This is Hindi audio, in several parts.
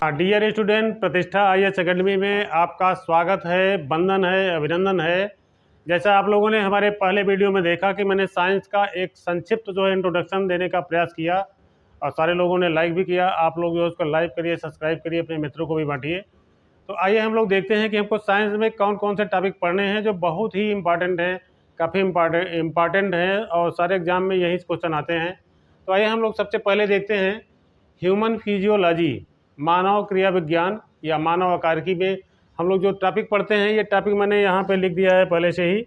डियर स्टूडेंट, प्रतिष्ठा IAS एकेडमी में आपका स्वागत है, वंदन है, अभिनंदन है। जैसा आप लोगों ने हमारे पहले वीडियो में देखा कि मैंने साइंस का एक संक्षिप्त जो है इंट्रोडक्शन देने का प्रयास किया और सारे लोगों ने लाइक भी किया। आप लोग जो उसको लाइक करिए, सब्सक्राइब करिए, अपने मित्रों को भी बांटिए। तो आइए हम लोग देखते हैं कि हमको साइंस में कौन कौन से टॉपिक पढ़ने हैं जो बहुत ही इंपॉर्टेंट हैं, काफ़ी इम्पॉर्टेंट हैं और सारे एग्जाम में यही क्वेश्चन आते हैं। तो आइए हम लोग सबसे पहले देखते हैं ह्यूमन फिजियोलॉजी, मानव क्रिया विज्ञान या मानव आकारिकी में हम लोग जो टॉपिक पढ़ते हैं। ये टॉपिक मैंने यहाँ पे लिख दिया है पहले से ही,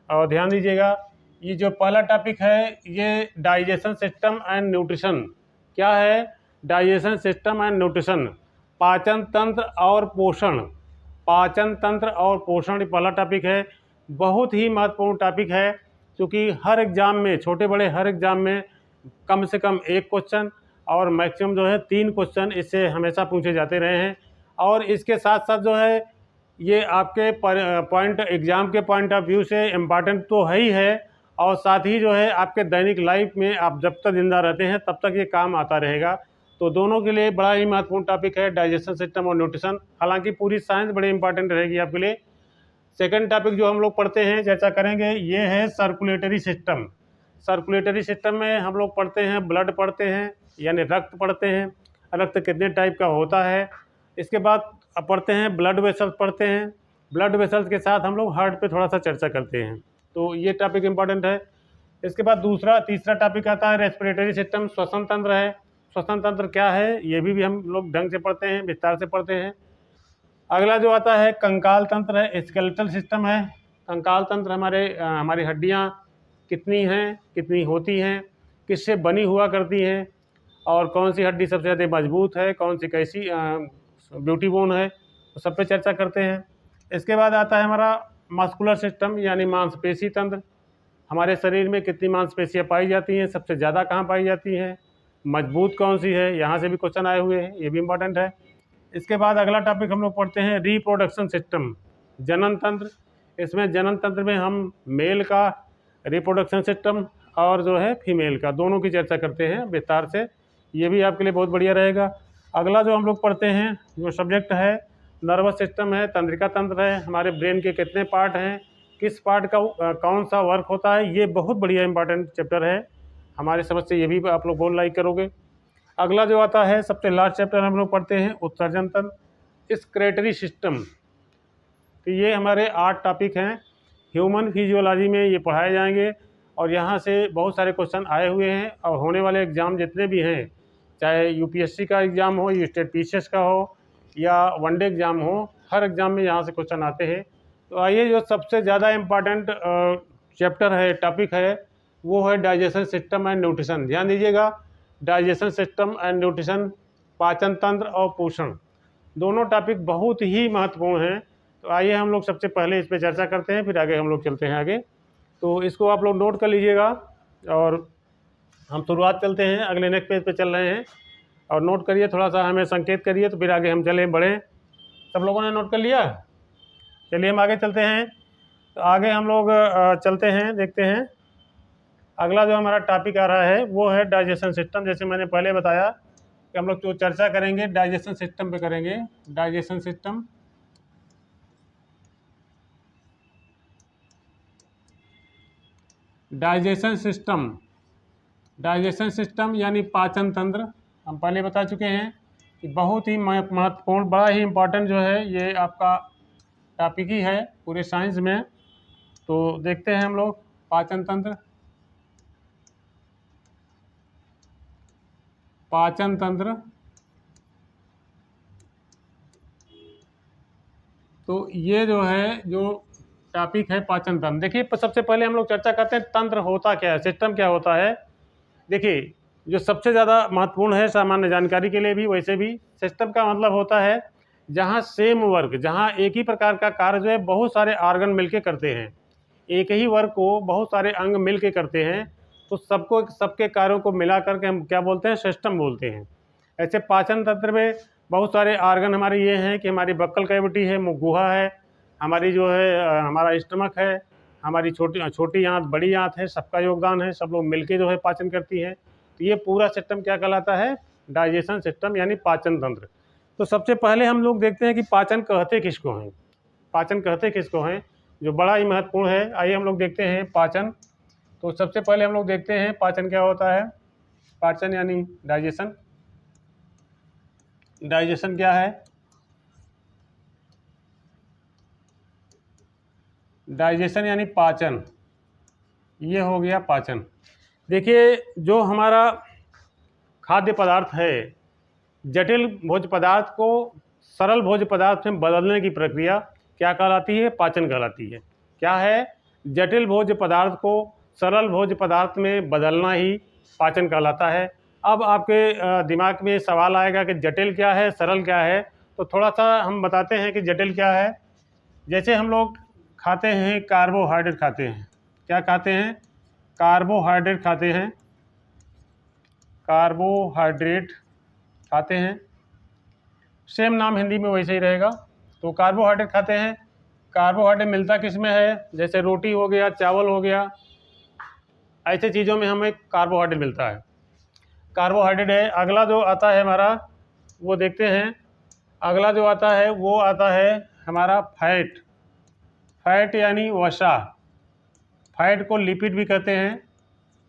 और ध्यान दीजिएगा। ये जो पहला टॉपिक है ये डाइजेशन सिस्टम एंड न्यूट्रिशन। क्या है? डाइजेशन सिस्टम एंड न्यूट्रिशन, पाचन तंत्र और पोषण। पाचन तंत्र और पोषण ये पहला टॉपिक है। बहुत ही महत्वपूर्ण टॉपिक है क्योंकि हर एग्ज़ाम में, छोटे बड़े हर एग्ज़ाम में कम से कम एक क्वेश्चन और मैक्सिमम जो है 3 क्वेश्चन इससे हमेशा पूछे जाते रहे हैं। और इसके साथ साथ जो है ये आपके पॉइंट एग्ज़ाम के पॉइंट ऑफ व्यू से इम्पॉर्टेंट तो है ही है, और साथ ही जो है आपके दैनिक लाइफ में आप जब तक जिंदा रहते हैं तब तक ये काम आता रहेगा। तो दोनों के लिए बड़ा ही महत्वपूर्ण टॉपिक है डाइजेशन सिस्टम और न्यूट्रिशन। हालांकि पूरी साइंस बड़ी इंपॉर्टेंट रहेगी आपके लिए। सेकंड टॉपिक जो हम लोग पढ़ते हैं, चर्चा करेंगे, ये है सर्कुलेटरी सिस्टम। सर्कुलेटरी सिस्टम में हम लोग पढ़ते हैं ब्लड पढ़ते हैं, यानी रक्त पढ़ते हैं, रक्त कितने टाइप का होता है। इसके बाद पढ़ते हैं ब्लड वेसल्स पढ़ते हैं। ब्लड वेसल्स के साथ हम लोग हार्ट पे थोड़ा सा चर्चा करते हैं। तो ये टॉपिक इंपॉर्टेंट है। इसके बाद तीसरा टॉपिक आता है रेस्पिरेटरी सिस्टम, श्वसन तंत्र है। श्वसन तंत्र क्या है ये भी हम लोग ढंग से पढ़ते हैं, विस्तार से पढ़ते हैं। अगला जो आता है कंकाल तंत्र है, स्केलेटल सिस्टम है। कंकाल तंत्र हमारी हड्डियाँ कितनी हैं, कितनी होती हैं, किससे बनी हुआ करती हैं, और कौन सी हड्डी सबसे ज़्यादा मजबूत है, कौन सी कैसी ब्यूटी बोन है, तो सब पे चर्चा करते हैं। इसके बाद आता है हमारा मस्कुलर सिस्टम, यानी मांसपेशी तंत्र। हमारे शरीर में कितनी मांसपेशियाँ पाई जाती हैं, सबसे ज़्यादा कहाँ पाई जाती हैं, मजबूत कौन सी है, यहाँ से भी क्वेश्चन आए हुए हैं, ये भी इम्पोर्टेंट है। इसके बाद अगला टॉपिक हम लोग पढ़ते हैं रिप्रोडक्शन सिस्टम, जनन तंत्र। इसमें जनन तंत्र में हम मेल का रिप्रोडक्शन सिस्टम और जो है फीमेल का, दोनों की चर्चा करते हैं विस्तार से। ये भी आपके लिए बहुत बढ़िया रहेगा। अगला जो हम लोग पढ़ते हैं जो सब्जेक्ट है नर्वस सिस्टम है, तंत्रिका तंत्र है। हमारे ब्रेन के कितने पार्ट हैं, किस पार्ट का कौन सा वर्क होता है, ये बहुत बढ़िया इंपॉर्टेंट चैप्टर है हमारे समझ से। ये भी आप लोग बहुत लाइक करोगे। अगला जो आता है सबसे लास्ट चैप्टर हम लोग पढ़ते हैं उत्सर्जन तंत्र, स्क्रेटरी सिस्टम। तो ये हमारे 8 टॉपिक हैं, ह्यूमन फिजियोलॉजी में ये पढ़ाए जाएंगे। और यहाँ से बहुत सारे क्वेश्चन आए हुए हैं, और होने वाले एग्ज़ाम जितने भी हैं, चाहे UPSC का एग्ज़ाम हो, स्टेट PCS का हो या वनडे एग्ज़ाम हो, हर एग्ज़ाम में यहाँ से क्वेश्चन आते हैं। तो आइए जो सबसे ज़्यादा इम्पॉर्टेंट चैप्टर है, टॉपिक है, वो है डाइजेशन सिस्टम एंड न्यूट्रिशन। ध्यान दीजिएगा, डाइजेशन सिस्टम एंड न्यूट्रिशन, पाचन तंत्र और पोषण, दोनों टॉपिक बहुत ही महत्वपूर्ण हैं। तो आइए हम लोग सबसे पहले इस पर चर्चा करते हैं, फिर आगे हम लोग चलते हैं आगे। तो इसको आप लोग नोट कर लीजिएगा, और हम शुरुआत चलते हैं, अगले नेक्स्ट पेज पे चल रहे हैं। और नोट करिए, थोड़ा सा हमें संकेत करिए, तो फिर आगे हम चलें बढ़ें। सब लोगों ने नोट कर लिया? चलिए हम आगे चलते हैं। तो आगे हम लोग चलते हैं, देखते हैं अगला जो हमारा टॉपिक आ रहा है वो है डाइजेशन सिस्टम। जैसे मैंने पहले बताया कि हम लोग जो चर्चा करेंगे डाइजेशन सिस्टम पे करेंगे। Digestion system, digestion system, digestion system यानी पाचन तंत्र। हम पहले बता चुके हैं कि बहुत ही महत्वपूर्ण, बड़ा ही इम्पोर्टेंट जो है ये आपका टॉपिक ही है पूरे साइंस में। तो देखते हैं हम लोग पाचन तंत्र। पाचन तंत्र, तो ये जो है जो टॉपिक है पाचन तंत्र। देखिए सबसे पहले हम लोग चर्चा करते हैं तंत्र होता क्या है, सिस्टम क्या होता है। देखिए जो सबसे ज़्यादा महत्वपूर्ण है सामान्य जानकारी के लिए भी, वैसे भी सिस्टम का मतलब होता है जहाँ सेम वर्क, जहाँ एक ही प्रकार का कार्य जो है बहुत सारे ऑर्गन मिलके करते हैं, एक ही वर्क को बहुत सारे अंग मिलके करते हैं, तो सबके कार्यों को मिला करके हम क्या बोलते हैं, सिस्टम बोलते हैं। ऐसे पाचन तंत्र में बहुत सारे ऑर्गन हमारे ये हैं कि हमारी बक्कल कैविटी है, गुहा है, हमारी जो है हमारा स्टमक है, हमारी छोटी आंत, बड़ी आंत है, सबका योगदान है, सब लोग मिलके जो है पाचन करती है। तो ये पूरा सिस्टम क्या कहलाता है, डाइजेशन सिस्टम यानी पाचन तंत्र। तो सबसे पहले हम लोग देखते हैं कि पाचन कहते किसको हैं, पाचन कहते किसको हैं, जो बड़ा ही महत्वपूर्ण है। आइए हम लोग देखते हैं पाचन। तो सबसे पहले हम लोग देखते हैं पाचन क्या होता है। पाचन यानी डाइजेशन। डाइजेशन क्या है? डाइजेशन यानी पाचन, ये हो गया पाचन। देखिए, जो हमारा खाद्य पदार्थ है, जटिल भोज्य पदार्थ को सरल भोज्य पदार्थ में बदलने की प्रक्रिया क्या कहलाती है? पाचन कहलाती है। क्या है? जटिल भोज्य पदार्थ को सरल भोज्य पदार्थ में बदलना ही पाचन कहलाता है। अब आपके दिमाग में सवाल आएगा कि जटिल क्या है, सरल क्या है। तो थोड़ा सा हम बताते हैं कि जटिल क्या है। जैसे हम लोग खाते हैं कार्बोहाइड्रेट खाते हैं। क्या खाते हैं? कार्बोहाइड्रेट खाते हैं। कार्बोहाइड्रेट खाते हैं, सेम नाम हिंदी में वैसे ही रहेगा। तो कार्बोहाइड्रेट खाते हैं। कार्बोहाइड्रेट मिलता किस में है? जैसे रोटी हो गया, चावल हो गया, ऐसे चीज़ों में हमें कार्बोहाइड्रेट मिलता है। कार्बोहाइड्रेट है। अगला जो आता है हमारा, वो देखते हैं। अगला जो आता है वो आता है हमारा फैट। फैट यानी वसा। फैट को लिपिड भी कहते हैं,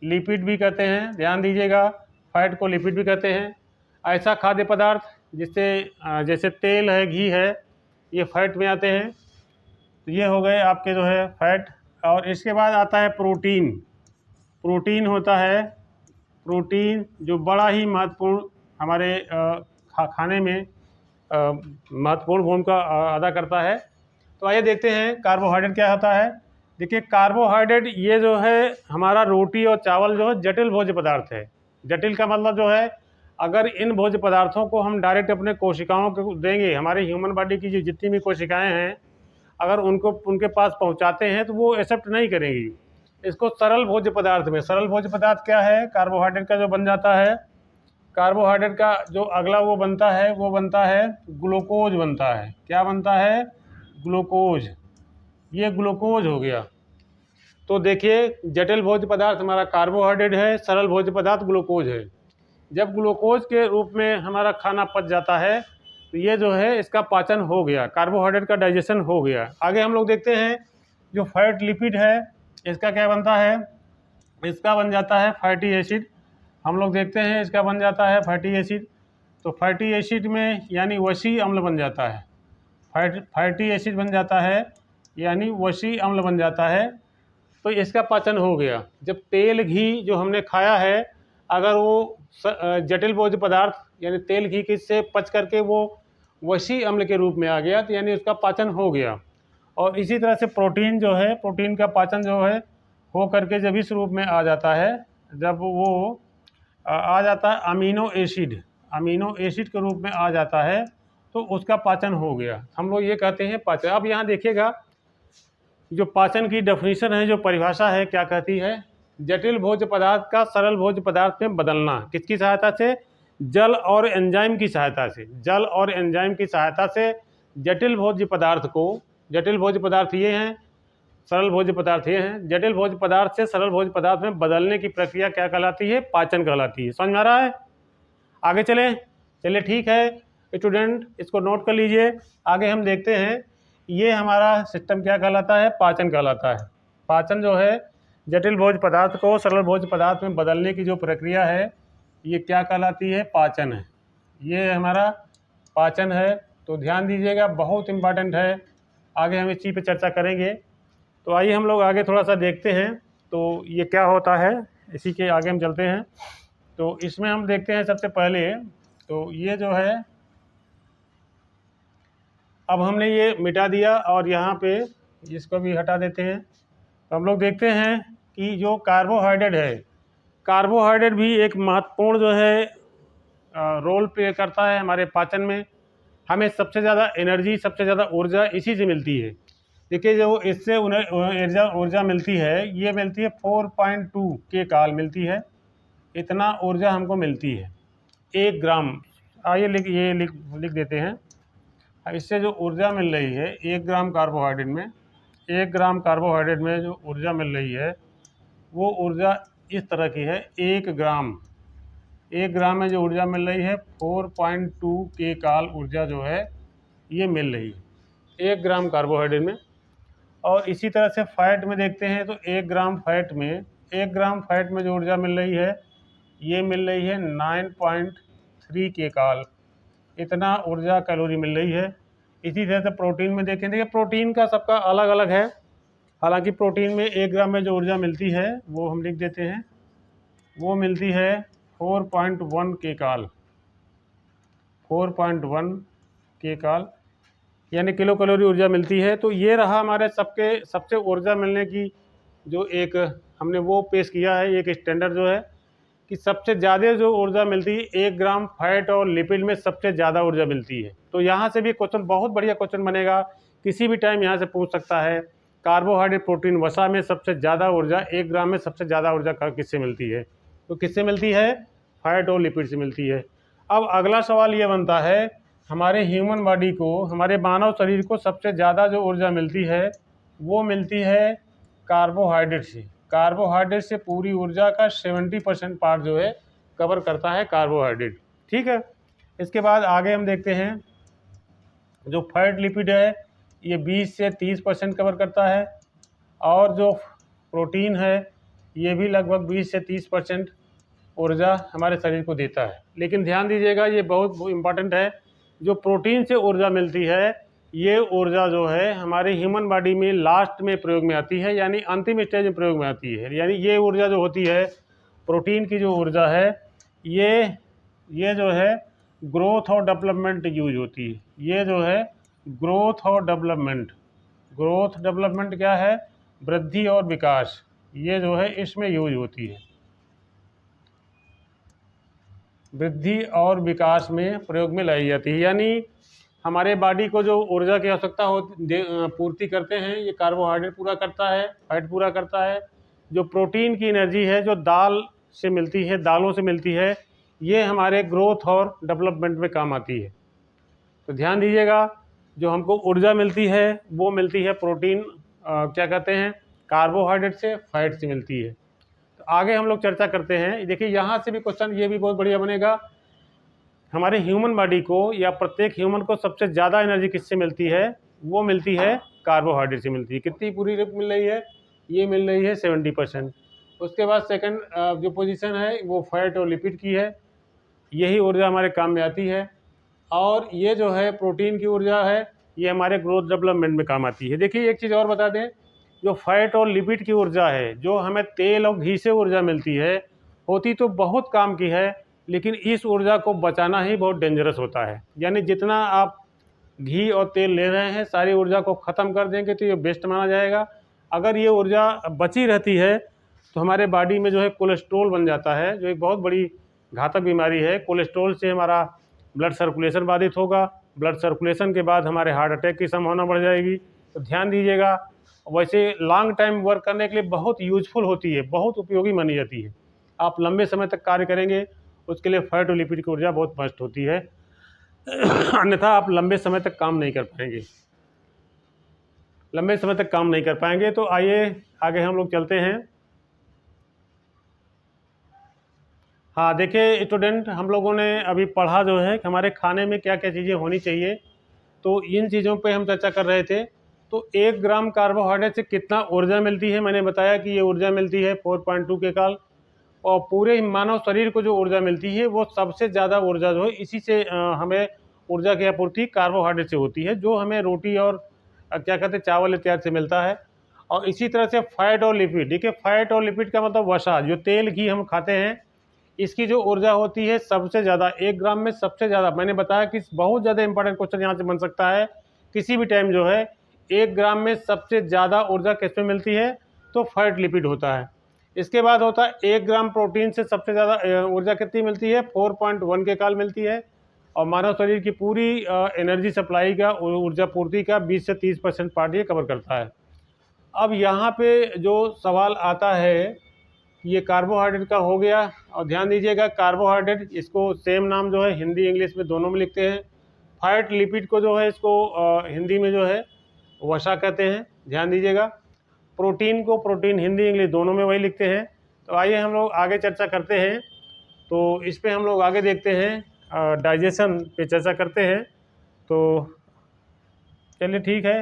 लिपिड भी कहते हैं, ध्यान दीजिएगा। फैट को लिपिड भी कहते हैं। ऐसा खाद्य पदार्थ जिससे जैसे तेल है, घी है, ये फैट में आते हैं। तो ये हो गए आपके जो है फैट। और इसके बाद आता है प्रोटीन। प्रोटीन होता है, प्रोटीन जो बड़ा ही महत्वपूर्ण हमारे खाने में महत्वपूर्ण भूमिका अदा करता है। तो आइए देखते हैं कार्बोहाइड्रेट क्या होता है। देखिए, कार्बोहाइड्रेट ये जो है हमारा रोटी और चावल जो है जटिल भोज्य पदार्थ है। जटिल का मतलब जो है, अगर इन भोज्य पदार्थों को हम डायरेक्ट अपने कोशिकाओं को देंगे, हमारे ह्यूमन बॉडी की जो जितनी भी कोशिकाएं हैं, अगर उनको उनके पास पहुंचाते हैं तो वो एक्सेप्ट नहीं करेंगी इसको सरल भोज्य पदार्थ में। सरल भोज्य पदार्थ क्या है? कार्बोहाइड्रेट का जो बन जाता है, कार्बोहाइड्रेट का जो अगला वो बनता है ग्लूकोज बनता है। क्या बनता है? ग्लूकोज। ये ग्लूकोज हो गया। तो देखिए, जटिल भोज्य पदार्थ हमारा कार्बोहाइड्रेट है, सरल भोज्य पदार्थ ग्लूकोज है। जब ग्लूकोज के रूप में हमारा खाना पच जाता है तो ये जो है इसका पाचन हो गया, कार्बोहाइड्रेट का डाइजेशन हो गया। आगे हम लोग देखते हैं जो फैट लिपिड है, इसका क्या बनता है? इसका बन जाता है फैटी एसिड। हम लोग देखते हैं इसका बन जाता है फैटी एसिड। तो फैटी एसिड में यानी वसी अम्ल बन जाता है। फैटी एसिड बन जाता है यानी वसी अम्ल बन जाता है। तो इसका पाचन हो गया। जब तेल घी जो हमने खाया है, अगर वो जटिल भोज्य पदार्थ यानी तेल घी किससे पच करके वो वसी अम्ल के रूप में आ गया, तो यानी उसका पाचन हो गया। और इसी तरह से प्रोटीन जो है, प्रोटीन का पाचन जो है हो करके जब इस रूप में आ जाता है, जब वो आ जाता है अमीनो एसिड, अमीनो एसिड के रूप में आ जाता है, तो उसका पाचन हो गया। हम लोग ये कहते हैं पाचन। अब यहाँ देखिएगा, जो पाचन की डेफिनेशन है, जो परिभाषा है, क्या कहती है? जटिल भोज्य पदार्थ का सरल भोज्य पदार्थ में बदलना। किसकी सहायता से? जल और एंजाइम की सहायता से। जल और एंजाइम की सहायता से जटिल भोज्य पदार्थ को, जटिल भोज्य पदार्थ ये हैं, सरल भोज्य पदार्थ ये हैं, जटिल भोज्य पदार्थ से सरल भोज्य पदार्थ में बदलने की प्रक्रिया क्या कहलाती है? पाचन कहलाती है। समझ में आ रहा है? आगे चलें। चलिए ठीक है स्टूडेंट, इसको नोट कर लीजिए। आगे हम देखते हैं ये हमारा सिस्टम क्या कहलाता है? पाचन कहलाता है। पाचन जो है जटिल भोज्य पदार्थ को सरल भोज्य पदार्थ में बदलने की जो प्रक्रिया है, ये क्या कहलाती है? पाचन है। ये हमारा पाचन है। तो ध्यान दीजिएगा, बहुत इम्पॉर्टेंट है। आगे हम इस चीज़ पे चर्चा करेंगे। तो आइए हम लोग आगे थोड़ा सा देखते हैं तो ये क्या होता है, इसी के आगे हम चलते हैं। तो इसमें हम देखते हैं सबसे पहले, तो ये जो है, अब हमने ये मिटा दिया और यहाँ पे इसको भी हटा देते हैं। तो हम लोग देखते हैं कि जो कार्बोहाइड्रेट है, कार्बोहाइड्रेट भी एक महत्वपूर्ण जो है रोल प्ले करता है हमारे पाचन में। हमें सबसे ज़्यादा एनर्जी, सबसे ज़्यादा ऊर्जा इसी से मिलती है। देखिए, जो इससे ऊर्जा मिलती है, ये मिलती है 4.2 के काल मिलती है। इतना ऊर्जा हमको मिलती है 1 ग्राम। आइए लिख देते हैं। इससे जो ऊर्जा मिल रही है 1 ग्राम कार्बोहाइड्रेट में, 1 ग्राम कार्बोहाइड्रेट में जो ऊर्जा मिल रही है, वो ऊर्जा इस तरह की है। 1 ग्राम 1 ग्राम में जो ऊर्जा मिल रही है 4.2 के काल ऊर्जा जो है ये मिल रही है 1 ग्राम कार्बोहाइड्रेट में। और इसी तरह से फैट में देखते हैं तो 1 ग्राम फैट में जो ऊर्जा मिल रही है ये मिल रही है 9.3 के काल, इतना ऊर्जा कैलोरी मिल रही है। इसी तरह से प्रोटीन में देखें, देखिए प्रोटीन का सबका अलग अलग है। हालांकि प्रोटीन में 1 ग्राम में जो ऊर्जा मिलती है वो हम लिख देते हैं, वो मिलती है 4.1 के काल, 4.1 के काल यानी किलो कैलोरी ऊर्जा मिलती है। तो ये रहा हमारे सबसे ऊर्जा मिलने की जो एक हमने वो पेश किया है, एक स्टैंडर्ड जो है कि सबसे ज़्यादा जो ऊर्जा मिलती है 1 ग्राम फैट और लिपिड में सबसे ज़्यादा ऊर्जा मिलती है। तो यहाँ से भी क्वेश्चन बहुत बढ़िया क्वेश्चन बनेगा, किसी भी टाइम यहाँ से पूछ सकता है कार्बोहाइड्रेट प्रोटीन वसा में सबसे ज़्यादा ऊर्जा 1 ग्राम में सबसे ज़्यादा ऊर्जा किससे मिलती है? तो किससे मिलती है? फैट और लिपिड से मिलती है। अब अगला सवाल ये बनता है, हमारे ह्यूमन बॉडी को, हमारे मानव शरीर को सबसे ज़्यादा जो ऊर्जा मिलती है वो मिलती है कार्बोहाइड्रेट से। कार्बोहाइड्रेट से पूरी ऊर्जा का 70% पार्ट जो है कवर करता है कार्बोहाइड्रेट। ठीक है, इसके बाद आगे हम देखते हैं जो फैट लिपिड है ये 20 से 30% कवर करता है, और जो प्रोटीन है ये भी लगभग 20 से 30% ऊर्जा हमारे शरीर को देता है। लेकिन ध्यान दीजिएगा, ये बहुत इम्पॉर्टेंट है, जो प्रोटीन से ऊर्जा मिलती है ये ऊर्जा जो है हमारे ह्यूमन बॉडी में लास्ट में प्रयोग में आती है, यानी अंतिम स्टेज में प्रयोग में आती है। यानी ये ऊर्जा जो होती है, प्रोटीन की जो ऊर्जा है ये जो है ग्रोथ और डेवलपमेंट यूज होती है। ये जो है ग्रोथ और डेवलपमेंट क्या है? वृद्धि और विकास, ये जो है इसमें यूज होती है, वृद्धि और विकास में प्रयोग में लाई जाती है। यानी हमारे बॉडी को जो ऊर्जा की आवश्यकता हो पूर्ति करते हैं ये कार्बोहाइड्रेट पूरा करता है, फैट पूरा करता है। जो प्रोटीन की एनर्जी है जो दाल से मिलती है, दालों से मिलती है, ये हमारे ग्रोथ और डेवलपमेंट में काम आती है। तो ध्यान दीजिएगा, जो हमको ऊर्जा मिलती है वो मिलती है प्रोटीन क्या कहते हैं, कार्बोहाइड्रेट से, फैट से मिलती है। तो आगे हम लोग चर्चा करते हैं। देखिए यहाँ से भी क्वेश्चन ये भी बहुत बढ़िया बनेगा, हमारे ह्यूमन बॉडी को या प्रत्येक ह्यूमन को सबसे ज़्यादा एनर्जी किससे मिलती है? वो मिलती है कार्बोहाइड्रेट से मिलती है। कितनी पूरी मिल रही है? ये मिल रही है 70%। उसके बाद सेकंड जो पोजीशन है वो फैट और लिपिड की है, यही ऊर्जा हमारे काम में आती है। और ये जो है प्रोटीन की ऊर्जा है ये हमारे ग्रोथ डेवलपमेंट में काम आती है। देखिए एक चीज़ और बता दें, जो फैट और लिपिड की ऊर्जा है, जो हमें तेल और घी से ऊर्जा मिलती है, होती तो बहुत काम की है, लेकिन इस ऊर्जा को बचाना ही बहुत डेंजरस होता है। यानी जितना आप घी और तेल ले रहे हैं सारी ऊर्जा को ख़त्म कर देंगे तो ये बेस्ट माना जाएगा। अगर ये ऊर्जा बची रहती है तो हमारे बॉडी में जो है कोलेस्ट्रॉल बन जाता है, जो एक बहुत बड़ी घातक बीमारी है। कोलेस्ट्रॉल से हमारा ब्लड सर्कुलेशन बाधित होगा, ब्लड सर्कुलेशन के बाद हमारे हार्ट अटैक की संभावना बढ़ जाएगी। तो ध्यान दीजिएगा, वैसे लॉन्ग टाइम वर्क करने के लिए बहुत यूजफुल होती है, बहुत उपयोगी मानी जाती है। आप लंबे समय तक कार्य करेंगे उसके लिए फैट और लिपिड की ऊर्जा बहुत मस्ट होती है, अन्यथा आप लंबे समय तक काम नहीं कर पाएंगे। तो आइए आगे हम लोग चलते हैं। हाँ देखिए स्टूडेंट, हम लोगों ने अभी पढ़ा जो है कि हमारे खाने में क्या क्या चीज़ें होनी चाहिए, तो इन चीज़ों पे हम चर्चा कर रहे थे। तो 1 ग्राम कार्बोहाइड्रेट से कितना ऊर्जा मिलती है, मैंने बताया कि ये ऊर्जा मिलती है 4.2 के काल। और पूरे मानव शरीर को जो ऊर्जा मिलती है वो सबसे ज़्यादा ऊर्जा जो है इसी से हमें ऊर्जा की आपूर्ति कार्बोहाइड्रेट से होती है, जो हमें रोटी और क्या कहते हैं चावल इत्यादि से मिलता है। और इसी तरह से फैट और लिपिड, देखिए फैट और लिपिड का मतलब वसा, जो तेल घी हम खाते हैं, इसकी जो ऊर्जा होती है सबसे ज़्यादा 1 ग्राम में सबसे ज़्यादा, मैंने बताया कि बहुत ज़्यादा इंपॉर्टेंट क्वेश्चन यहाँ से बन सकता है किसी भी टाइम जो है। 1 ग्राम में सबसे ज़्यादा ऊर्जा किस में मिलती है? तो फैट लिपिड होता है। इसके बाद होता है 1 ग्राम प्रोटीन से सबसे ज़्यादा ऊर्जा कितनी मिलती है? 4.1 के काल मिलती है। और मानव शरीर की पूरी एनर्जी सप्लाई का, ऊर्जा पूर्ति का 20 से 30% पार्ट ये कवर करता है। अब यहाँ पे जो सवाल आता है, ये कार्बोहाइड्रेट का हो गया। और ध्यान दीजिएगा कार्बोहाइड्रेट, इसको सेम नाम जो है हिंदी इंग्लिश में दोनों में लिखते हैं। फैट लिपिड को जो है इसको हिंदी में जो है वसा कहते हैं, ध्यान दीजिएगा। प्रोटीन को प्रोटीन हिंदी इंग्लिश दोनों में वही लिखते हैं। तो आइए हम लोग आगे चर्चा करते हैं। तो इस पे हम लोग आगे देखते हैं, डाइजेशन पे चर्चा करते हैं। तो चलिए ठीक है।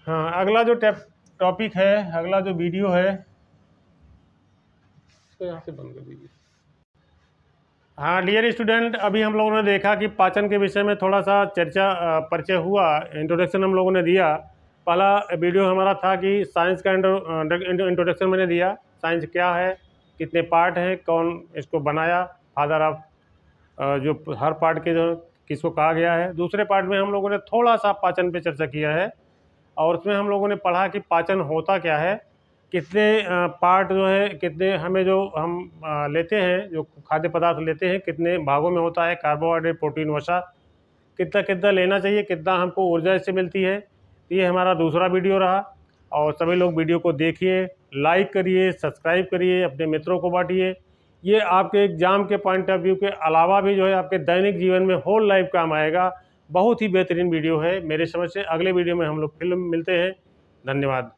हाँ, अगला जो टॉपिक है, अगला जो वीडियो है, इसको यहाँ से बंद कर दीजिए। हाँ डियर स्टूडेंट, अभी हम लोगों ने देखा कि पाचन के विषय में थोड़ा सा परिचय हुआ, इंट्रोडक्शन हम लोगों ने दिया। पहला वीडियो हमारा था कि साइंस का इंट्रोडक्शन मैंने दिया, साइंस क्या है, कितने पार्ट हैं, कौन इसको बनाया, फादर ऑफ जो हर पार्ट के जो किसको कहा गया है। दूसरे पार्ट में हम लोगों ने थोड़ा सा पाचन पे चर्चा किया है, और उसमें हम लोगों ने पढ़ा कि पाचन होता क्या है, कितने पार्ट जो है, कितने हमें जो हम लेते हैं, जो खाद्य पदार्थ लेते हैं, कितने भागों में होता है, कार्बोहाइड्रेट, प्रोटीन, वसा, कितना कितना लेना चाहिए, कितना हमको ऊर्जा इससे मिलती है। ये हमारा दूसरा वीडियो रहा। और सभी लोग वीडियो को देखिए, लाइक करिए, सब्सक्राइब करिए, अपने मित्रों को बांटिए। ये आपके एग्ज़ाम के पॉइंट ऑफ व्यू के अलावा भी जो है आपके दैनिक जीवन में होल लाइफ काम आएगा। बहुत ही बेहतरीन वीडियो है मेरे समझ से। अगले वीडियो में हम लोग फिर मिलते हैं। धन्यवाद।